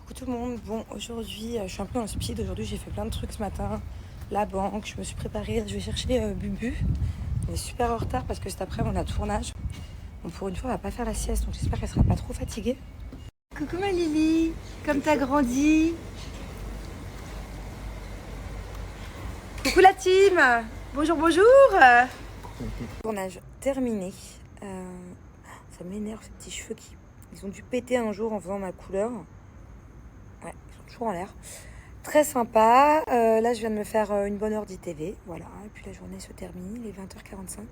Coucou tout le monde, bon aujourd'hui je suis un peu dans le speed, aujourd'hui j'ai fait plein de trucs ce matin, la banque, je me suis préparée, je vais chercher Bubu, on est super en retard parce que cet après on a tournage, bon pour une fois on va pas faire la sieste donc j'espère qu'elle sera pas trop fatiguée. Coucou ma Lily, comme t'as grandi. Coucou la team, bonjour bonjour. Tournage terminé, ça m'énerve ces petits cheveux qui ils ont dû péter un jour en faisant ma couleur. Ouais, ils sont toujours en l'air. Très sympa. Là, je viens de me faire une bonne heure d'ITV. Voilà. Et puis la journée se termine. Il est 20h45. On va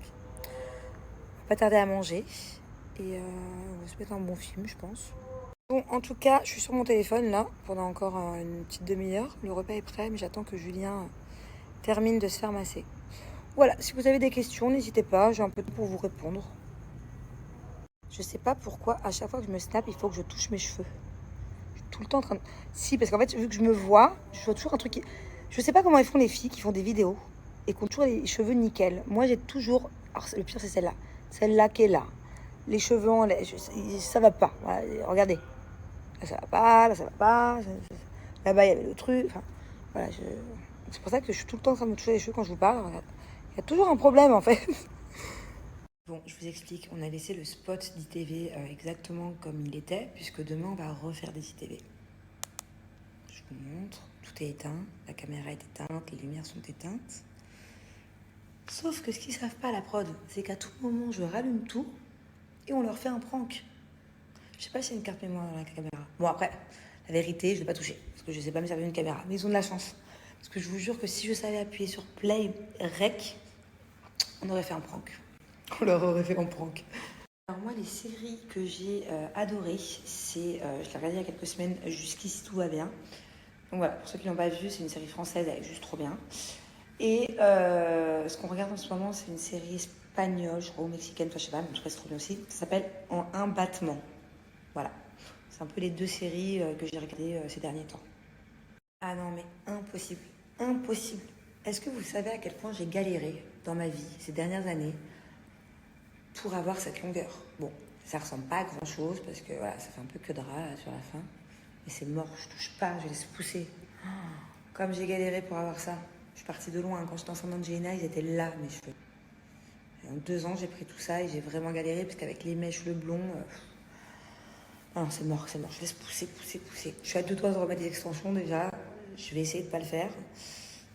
pas tarder à manger. Et on va se mettre un bon film, je pense. Bon, en tout cas, je suis sur mon téléphone là pendant encore une petite demi-heure. Le repas est prêt, mais j'attends que Julien termine de se faire masser. Voilà. Si vous avez des questions, n'hésitez pas. J'ai un peu de temps pour vous répondre. Je sais pas pourquoi, à chaque fois que je me snap, il faut que je touche mes cheveux. Tout le temps en train de... Si, parce qu'en fait, vu que je me vois, je vois toujours un truc qui... Je sais pas comment ils font les filles qui font des vidéos et qui ont toujours les cheveux nickel. Moi, j'ai toujours... Alors, le pire, c'est celle-là. Celle-là qui est là. Les cheveux en lait. Ça va pas. Voilà, regardez. Là, ça va pas. Là, ça va pas. Là-bas, il y avait le truc. Enfin, voilà. C'est pour ça que je suis tout le temps en train de me toucher les cheveux quand je vous parle. Il y a toujours un problème, en fait. Bon, je vous explique. On a laissé le spot d'ITV exactement comme il était, puisque demain, on va refaire des ITV. Je vous montre, tout est éteint, la caméra est éteinte, les lumières sont éteintes. Sauf que ce qu'ils savent pas, la prod, c'est qu'à tout moment, je rallume tout et on leur fait un prank. Je sais pas s'il y a une carte mémoire dans la caméra. Bon, après, la vérité, je vais pas toucher, parce que je sais pas me servir d'une caméra. Mais ils ont de la chance. Parce que je vous jure que si je savais appuyer sur play, rec, on aurait fait un prank. On leur aurait fait un prank. Alors moi, les séries que j'ai adorées, c'est, je l'ai regardée il y a quelques semaines, Jusqu'ici tout va bien. Donc voilà, pour ceux qui l'ont pas vu, c'est une série française, elle est juste trop bien. Et ce qu'on regarde en ce moment, c'est une série espagnole, je crois, ou mexicaine, enfin je sais pas, mais en tout cas c'est trop bien aussi. Ça s'appelle En un battement. Voilà. C'est un peu les deux séries que j'ai regardées ces derniers temps. Ah non, mais impossible. Impossible. Est-ce que vous savez à quel point j'ai galéré dans ma vie ces dernières années pour avoir cette longueur? Bon, ça ressemble pas à grand chose parce que voilà, ça fait un peu que drap là, sur la fin. Mais c'est mort, je touche pas, je laisse pousser. Comme j'ai galéré pour avoir ça. Je suis partie de loin. Quand j'étais enceinte d'Angelina, ils étaient là, mes cheveux. Et en 2 ans, j'ai pris tout ça et j'ai vraiment galéré parce qu'avec les mèches, le blond... Non, c'est mort, c'est mort. Je laisse pousser, pousser, pousser. Je suis à 2 doigts de remettre des extensions déjà. Je vais essayer de pas le faire.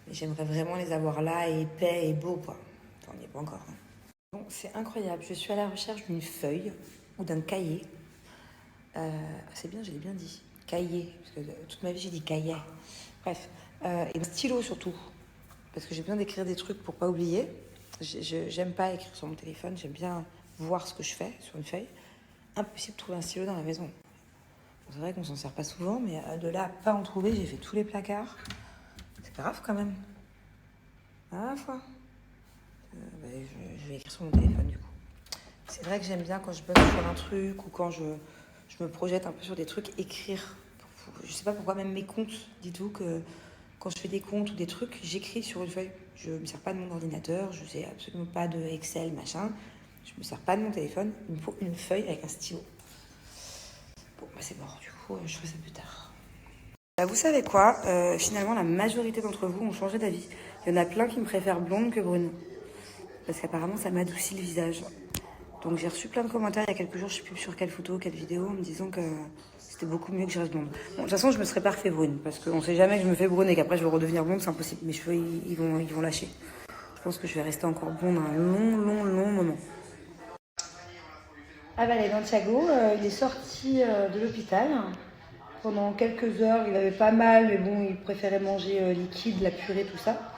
Mais j'aimerais vraiment les avoir là, et épais et beaux, quoi. Enfin, on n'y est pas encore. Hein. Bon, c'est incroyable. Je suis à la recherche d'une feuille ou d'un cahier. C'est bien, je l'ai bien dit. Cahier. Parce que toute ma vie, j'ai dit cahier. Bref. Et un stylo surtout. Parce que j'ai besoin d'écrire des trucs pour pas oublier. J'aime pas écrire sur mon téléphone, j'aime bien voir ce que je fais sur une feuille. Impossible de trouver un stylo dans la maison. C'est vrai qu'on s'en sert pas souvent, mais de là à pas en trouver, j'ai fait tous les placards. C'est grave quand même. À la fois. Je vais écrire sur mon téléphone du coup. C'est vrai que j'aime bien quand je bosse sur un truc ou quand je me projette un peu sur des trucs, écrire. Je sais pas pourquoi, même mes comptes, dites-vous que quand je fais des comptes ou des trucs, j'écris sur une feuille. Je ne me sers pas de mon ordinateur, je sais absolument pas de Excel, machin. Je me sers pas de mon téléphone, il me faut une feuille avec un stylo. Bon, bah c'est mort, du coup, je ferai ça plus tard. Bah, vous savez quoi, finalement, la majorité d'entre vous ont changé d'avis. Il y en a plein qui me préfèrent blonde que brune. Parce qu'apparemment, ça m'adoucit le visage. Donc j'ai reçu plein de commentaires il y a quelques jours, je sais plus sur quelle photo, quelle vidéo, en me disant que c'était beaucoup mieux que je reste blonde. Bon, de toute façon, je me serais pas refait brune, parce qu'on sait jamais que je me fais brune et qu'après je vais redevenir blonde, c'est impossible. Mes cheveux, ils vont lâcher. Je pense que je vais rester encore blonde un long moment. Ah bah les Thiago, il est sorti de l'hôpital. Pendant quelques heures, il avait pas mal, mais bon, il préférait manger liquide, la purée, tout ça.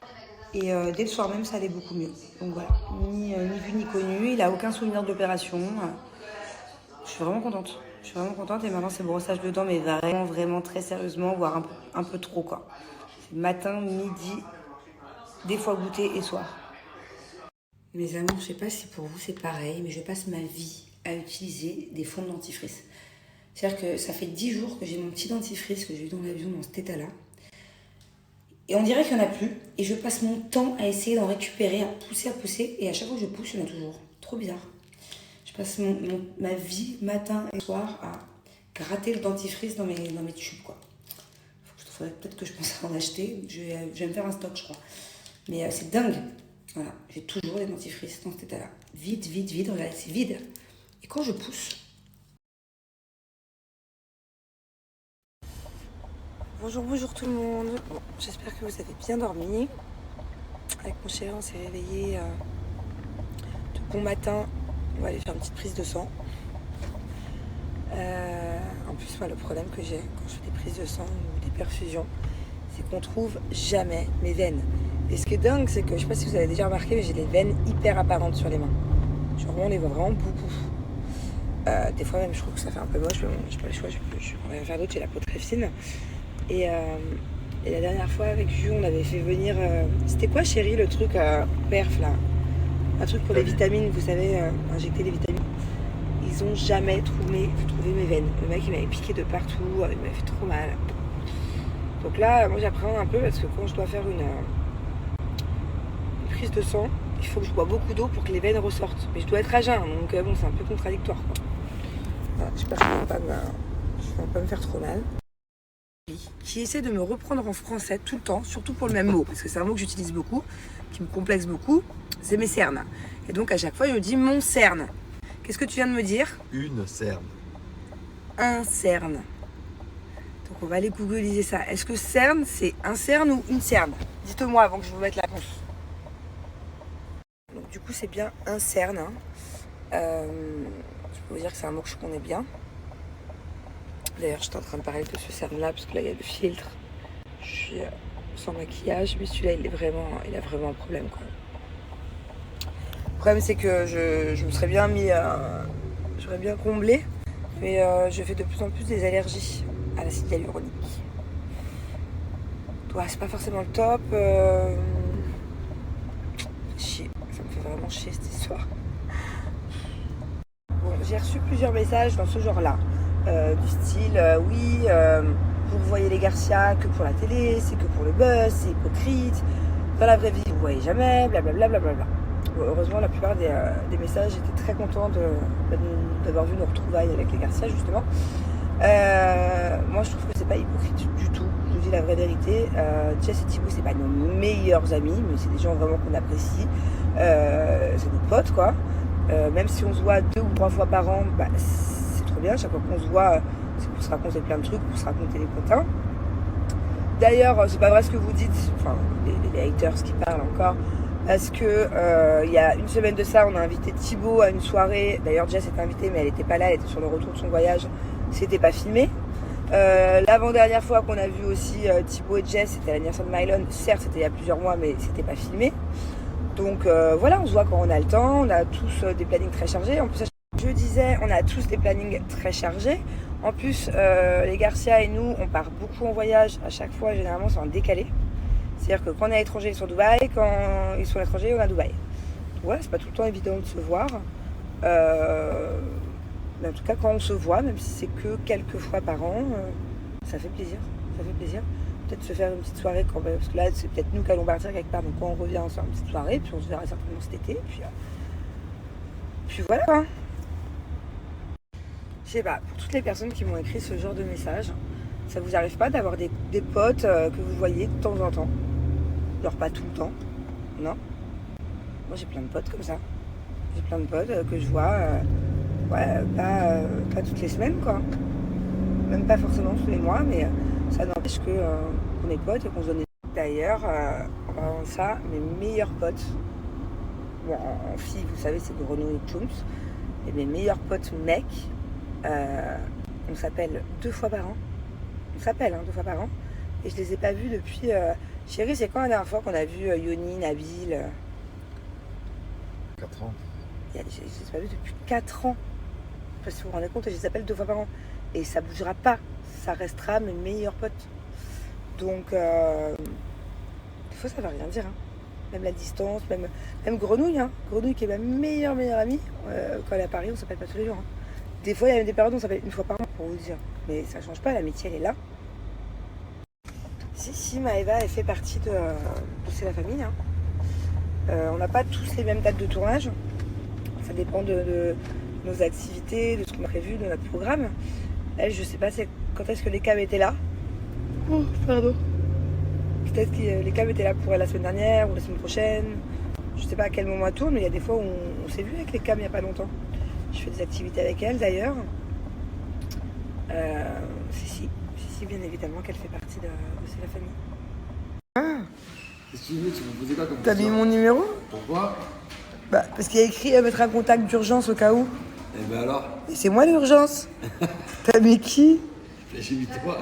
Et dès le soir même, ça allait beaucoup mieux. Donc voilà, ni vu ni connu, il a aucun souvenir de l'opération. Je suis vraiment contente. Je suis vraiment contente et maintenant c'est brossage de dents, mais vraiment très sérieusement, voire un peu trop quoi. C'est matin, midi, des fois goûter et soir. Mes amours, je sais pas si pour vous c'est pareil, mais je passe ma vie à utiliser des fonds de dentifrice. C'est-à-dire que ça fait 10 jours que j'ai mon petit dentifrice que j'ai eu dans l'avion dans cet état-là. Et on dirait qu'il n'y en a plus. Et je passe mon temps à essayer d'en récupérer, à pousser. Et à chaque fois que je pousse, il y en a toujours. Trop bizarre. Je passe ma vie, matin et soir, à gratter le dentifrice dans mes tubes, quoi. faudrait peut-être que je pense à en acheter. Je vais me faire un stock, je crois. Mais c'est dingue. Voilà, j'ai toujours des dentifrices dans cet état-là. Vide, vide, vide. Regardez, c'est vide. Et quand je pousse... Bonjour, bonjour tout le monde. Bon, j'espère que vous avez bien dormi. Avec mon chéri, on s'est réveillé de bon matin. On va aller faire une petite prise de sang. En plus, moi, le problème que j'ai quand je fais des prises de sang ou des perfusions, c'est qu'on trouve jamais mes veines. Et ce qui est dingue, c'est que je sais pas si vous avez déjà remarqué, mais j'ai des veines hyper apparentes sur les mains. Genre, on les voit vraiment beaucoup. Des fois, même, je trouve que ça fait un peu moche, mais bon, j'ai pas le choix, je peux rien faire d'autre, j'ai la peau très fine. Et la dernière fois, avec Jules, on avait fait venir. C'était quoi, chérie, le truc perf là? Un truc pour les vitamines, vous savez, injecter les vitamines. Ils ont jamais trouvé mes veines. Le mec, il m'avait piqué de partout, il m'avait fait trop mal. Donc là, moi, j'appréhende un peu parce que quand je dois faire une prise de sang, il faut que je bois beaucoup d'eau pour que les veines ressortent. Mais je dois être à jeun, donc bon, c'est un peu contradictoire, quoi. Voilà, j'espère que je ne vais pas me faire trop mal. Qui essaie de me reprendre en français tout le temps, surtout pour le même mot, parce que c'est un mot que j'utilise beaucoup, qui me complexe beaucoup, c'est mes cernes. Et donc à chaque fois, je dis mon cerne. Qu'est-ce que tu viens de me dire? Une cerne. Un cerne. Donc on va aller googliser ça. Est-ce que cerne, c'est un cerne ou une cerne? Dites-moi avant que je vous mette la réponse. Donc du coup, c'est bien un cerne. Hein. Je peux vous dire que c'est un mot que je connais bien. D'ailleurs, j'étais en train de parler de ce cerne-là, parce que là, il y a le filtre. Je suis sans maquillage, mais celui-là, il a vraiment un problème, quoi. Le problème, c'est que je me serais bien mis... j'aurais bien comblé, mais je fais de plus en plus des allergies à l'acide hyaluronique. Ouais, c'est pas forcément le top. Chier, ça me fait vraiment chier, cette histoire. Bon, j'ai reçu plusieurs messages dans ce genre-là. Du style oui, vous voyez les Garcia que pour la télé, c'est que pour le buzz, c'est hypocrite, dans la vraie vie vous voyez jamais, blablabla. Blablabla. Bon, heureusement, la plupart des messages, j'étais très contente d'avoir vu nos retrouvailles avec les Garcia, justement. Moi je trouve que c'est pas hypocrite du tout, je vous dis la vraie vérité. Jess et Thibaut, c'est pas nos meilleurs amis, mais c'est des gens vraiment qu'on apprécie, c'est nos potes, quoi. Même si on se voit 2 ou 3 fois par an, bah, c'est trop bien. Chaque fois qu'on se voit, c'est pour se raconter plein de trucs, pour se raconter les potins. D'ailleurs, c'est pas vrai ce que vous dites, enfin les haters qui parlent encore, parce que il y a une semaine de ça, on a invité Thibaut à une soirée. D'ailleurs, Jess était invitée, mais elle était pas là, elle était sur le retour de son voyage, c'était pas filmé. L'avant-dernière fois qu'on a vu aussi Thibaut et Jess, c'était à l'anniversaire de Mylon. Certes, c'était il y a plusieurs mois, mais c'était pas filmé. Donc voilà, on se voit quand on a le temps, on a tous des plannings très chargés. En plus, je disais, on a tous des plannings très chargés. En plus, les Garcia et nous, on part beaucoup en voyage. À chaque fois, généralement, c'est en décalé. C'est-à-dire que quand on est à l'étranger, ils sont à Dubaï. Quand ils sont à l'étranger, on est à Dubaï. Donc, ouais, c'est pas tout le temps évident de se voir. Mais en tout cas, quand on se voit, même si c'est que quelques fois par an, ça fait plaisir. Ça fait plaisir. Peut-être se faire une petite soirée, parce que là, c'est peut-être nous qui allons partir quelque part. Donc, quand on revient ensemble, une petite soirée, puis on se verra certainement cet été. Puis voilà, quoi. Je sais pas, pour toutes les personnes qui m'ont écrit ce genre de message, ça vous arrive pas d'avoir des potes que vous voyez de temps en temps? Genre pas tout le temps, non? Moi j'ai plein de potes comme ça. J'ai plein de potes que je vois, pas toutes les semaines, quoi. Même pas forcément tous les mois, mais ça n'empêche qu'on est potes et qu'on se donne des... D'ailleurs, en parlant de ça, mes meilleurs potes, bon, en filles, vous savez, c'est Grenouille et Chums, et mes meilleurs potes mecs, on s'appelle 2 fois par an. On s'appelle 2 fois par an. Et je les ai pas vus depuis... Chérie, c'est quand la dernière fois qu'on a vu Yoni, Nabil 4 ans. Je les ai pas vus depuis 4 ans. Parce que vous vous rendez compte, je les appelle 2 fois par an. Et ça bougera pas. Ça restera mes meilleurs potes. Donc, des fois, ça va rien dire. Hein. Même la distance, même Grenouille. Hein. Grenouille qui est ma meilleure amie. Quand elle est à Paris, on s'appelle pas tous les jours. Hein. Des fois, il y a même des périodes où on s'appelle 1 fois par an, pour vous dire. Mais ça change pas, l'amitié, elle est là. Si, Maëva, elle fait partie de C'est la famille. Hein. On n'a pas tous les mêmes dates de tournage. Ça dépend de nos activités, de ce qu'on a prévu, de notre programme. Elle, je sais pas quand est-ce que les cams étaient là. Oh, pardon. Peut-être que les cams étaient là pour elle la semaine dernière ou la semaine prochaine. Je sais pas à quel moment elle tourne, mais il y a des fois où on s'est vu avec les cams il y a pas longtemps. Je fais des activités avec elle d'ailleurs. Si, bien évidemment qu'elle fait partie de la famille. Ah, Qu'est-ce que tu veux? Tu m'as posé quoi comme t'as mis question? mon numéro? Pourquoi? Bah, parce qu'il y a écrit mettre un contact d'urgence au cas où. Eh ben alors? Et c'est moi l'urgence. T'as mis qui? J'ai mis toi.